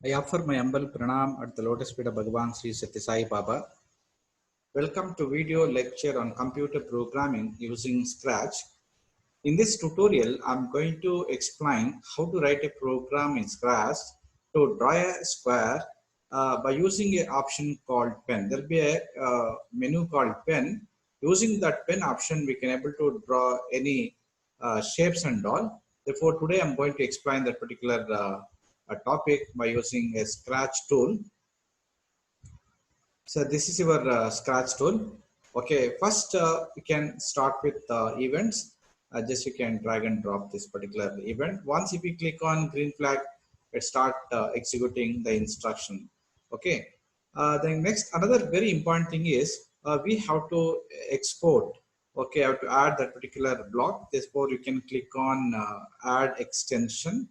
I offer my humble pranam at the lotus feet of Bhagavan Sri Satya Sai Baba. Welcome to video lecture on computer programming using Scratch. In this tutorial, I'm going to explain how to write a program in Scratch to draw a square by using an option called pen. There will be a menu called pen. Using that pen option, we can able to draw any shapes and all. Therefore, today I'm going to explain that particular topic by using a Scratch tool. So this is your Scratch tool. Okay, first you can start with events. Just you can drag and drop this particular event. Once if you click on green flag, it start executing the instruction. Okay. Then next, another very important thing is we have to export. Okay, I have to add that particular block. Therefore, you can click on add extension.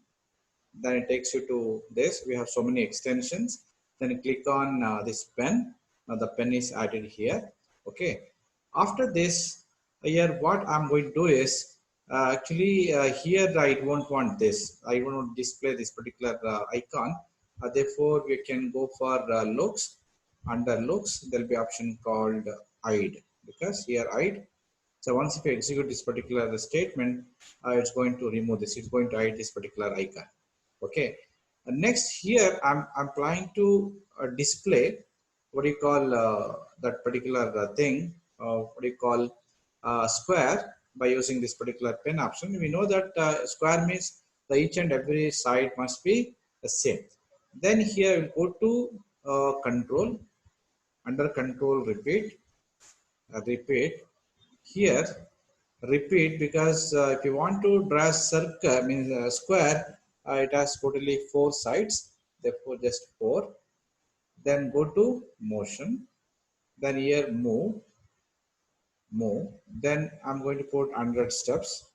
Then it takes you to this. We have so many extensions. Then you click on this pen. Now the pen is added here. Okay. After this, here what I'm going to do is here I won't want this. I want to display this particular icon. Therefore, we can go for looks. Under looks, there will be option called hide, because here hide. So once if you execute this particular statement, it's going to remove this. It's going to hide this particular icon. Okay. Next here, I'm trying to display what do you call that particular thing, what do you call square, by using this particular pen option. We know that square means the each and every side must be the same. Then here we'll go to control, under control repeat, repeat. Here repeat, because if you want to draw a circle, means a square, it has totally 4 sides, therefore just 4. Then go to motion, then here move. Then I'm going to put 100 steps,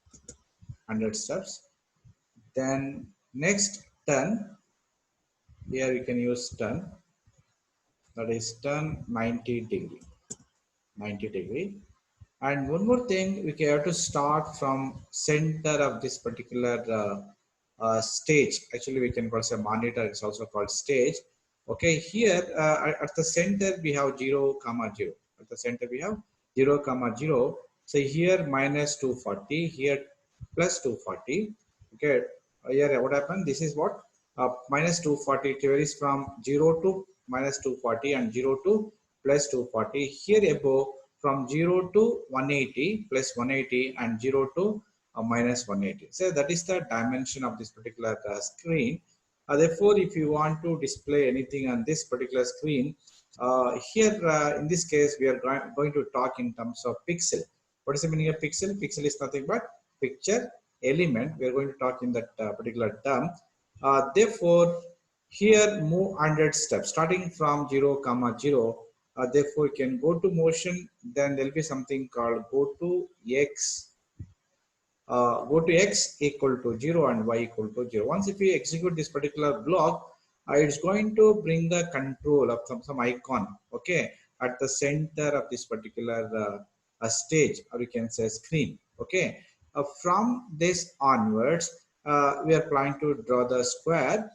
100 steps. Then next turn, here you can use turn, that is turn 90 degree, 90 degree. And one more thing, we have to start from center of this particular stage. Actually, we can call it a monitor. It's also called stage. Okay, here at the center we have 0, comma 0. At the center we have 0, comma 0. So here minus 240, here plus 240. Okay, here what happened? This is what minus 240. It varies from 0 to minus 240 and 0 to plus 240. Here above from 0 to 180 plus 180 and 0 to minus 180. So that is the dimension of this particular screen. Therefore, if you want to display anything on this particular screen, here in this case, we are going to talk in terms of pixel. What is the meaning of pixel? Pixel is nothing but picture element. We are going to talk in that particular term. Therefore, here move 100 steps starting from 0, comma 0. Therefore, you can go to motion, then there will be something called go to x equal to 0 and y equal to 0. Once if we execute this particular block, it's going to bring the control of some icon, okay, at the center of this particular stage, or you can say screen. Okay, from this onwards, we are planning to draw the square.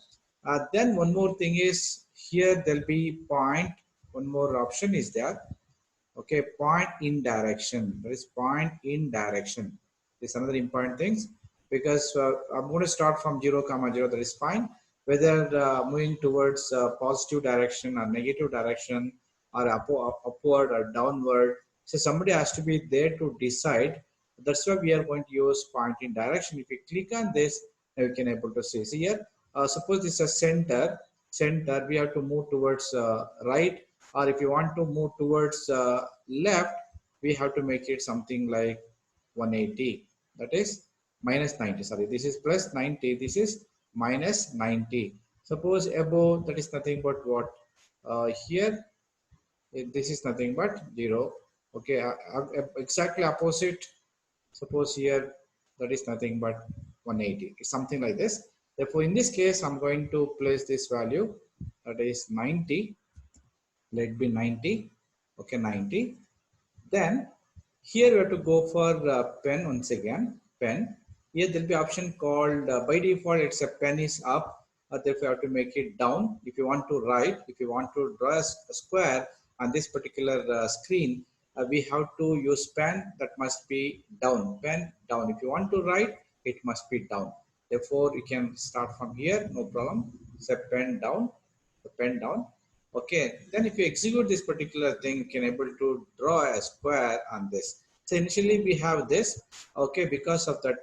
Then one more thing is here there'll be point. One more option is there. Okay, point in direction. There is point in direction. This is another important things, because I'm going to start from 0, comma 0. That is fine. Whether moving towards positive direction or negative direction, or upward or downward. So somebody has to be there to decide. That's why we are going to use point in direction. If you click on this, you can able to see. So here, suppose this is a center. Center, we have to move towards right, or if you want to move towards left, we have to make it something like 180. That is minus 90. Sorry, this is plus 90. This is minus 90. Suppose above, that is nothing but what? Here, this is nothing but 0. Okay, exactly opposite. Suppose here, that is nothing but 180. It's something like this. Therefore, in this case, I'm going to place this value, that is 90. Let be 90. Okay, 90. Then here we have to go for pen once again. Pen. Here there will be option called by default. It's a pen is up. therefore you have to make it down. If you want to write, if you want to draw a square on this particular screen, we have to use pen, that must be down, pen down. If you want to write, it must be down. Therefore you can start from here, no problem. Say pen down, the pen down. Okay, then if you execute this particular thing, you can able to draw a square on this. So initially we have this, okay, because of that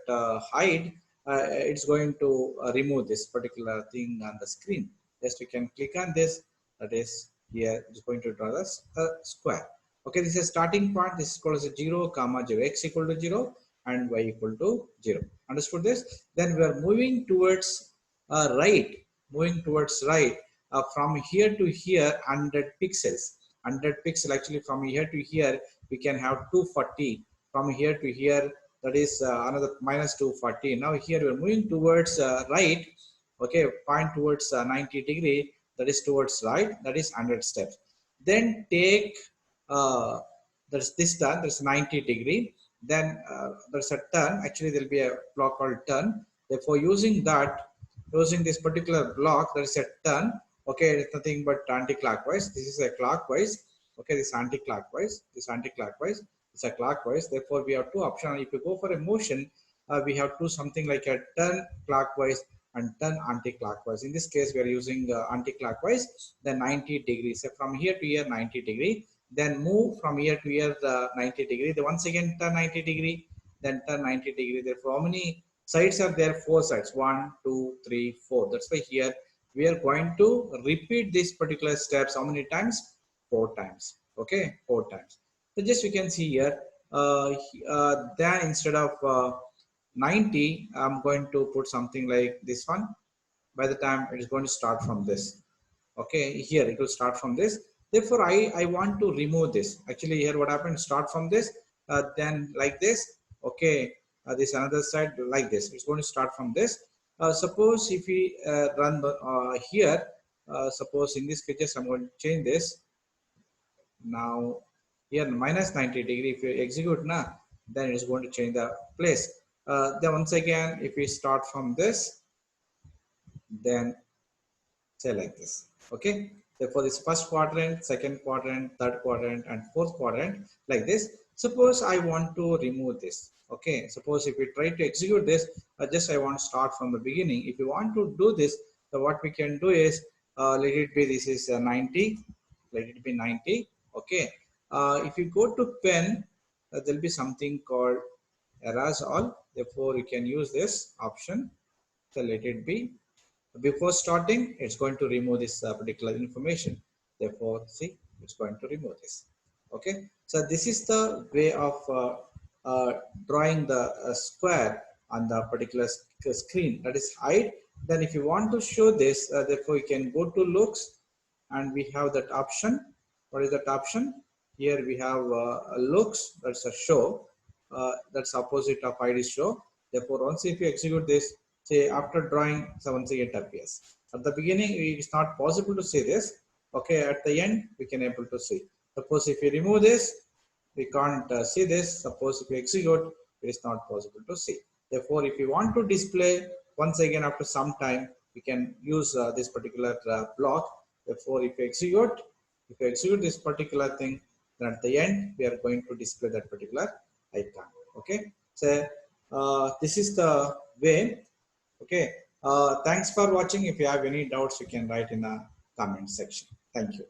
hide, it's going to remove this particular thing on the screen. Just you can click on this, that is here, it's going to draw us a square. Okay, this is a starting point, this is equal to 0, comma 0, x equal to 0 and y equal to 0. Understood this? Then we are moving towards right, moving towards right. From here to here 100 pixels, 100 pixel, actually from here to here we can have 240, from here to here, that is another minus 240. Now here we are moving towards right, okay, point towards 90 degree, that is towards right, that is 100 steps. Then take there's this turn, there's 90 degree, then there's a turn, actually there will be a block called turn. Therefore using that, using this particular block, there is a turn. Okay, it's nothing but anti-clockwise. This is a clockwise. Okay, this anti-clockwise, this anti-clockwise, it's a clockwise. Therefore, we have two options. If you go for a motion, we have to something like a turn clockwise and turn anti-clockwise. In this case, we are using anti-clockwise. Then 90 degrees. So from here to here, 90 degree. Then move from here to here, 90 degree. Then once again, turn 90 degree. Then turn 90 degree. Therefore, how many sides are there? 4 sides. 1, 2, 3, 4. That's why here we are going to repeat these particular steps how many times? 4 times. Okay, 4 times. So just you can see here, then instead of 90, I'm going to put something like this one. By the time it is going to start from this. Okay, here it will start from this. Therefore, I want to remove this. Actually, here what happened? Start from this, then like this. Okay, this another side like this. It's going to start from this. Suppose if we run here, suppose in this case, I'm going to change this. Now here minus 90 degree. If you execute now, then it is going to change the place. Then once again, if we start from this, then say like this. Okay, therefore this first quadrant, second quadrant, third quadrant and fourth quadrant like this. Suppose I want to remove this. Okay, suppose if we try to execute this, just I want to start from the beginning. If you want to do this, so what we can do is let it be, this is 90, let it be 90. Okay, if you go to pen, there'll be something called erase all. Therefore you can use this option. So let it be, before starting, it's going to remove this particular information. Therefore, see, it's going to remove this. Okay, so this is the way of drawing the square on the particular screen, that is hide. Then if you want to show this, therefore you can go to looks and we have that option. What is that option? Here we have looks, that's a show, that's opposite of hide is show. Therefore, once if you execute this, say after drawing, so once it appears. At the beginning, it's not possible to see this. Okay, at the end, we can able to see. Suppose if you remove this, we can't see this. Suppose if you execute, it is not possible to see. Therefore, if you want to display, once again after some time, we can use this particular block. Therefore, if you execute this particular thing, then at the end, we are going to display that particular icon. Okay, so this is the way. Okay, thanks for watching. If you have any doubts, you can write in the comment section. Thank you.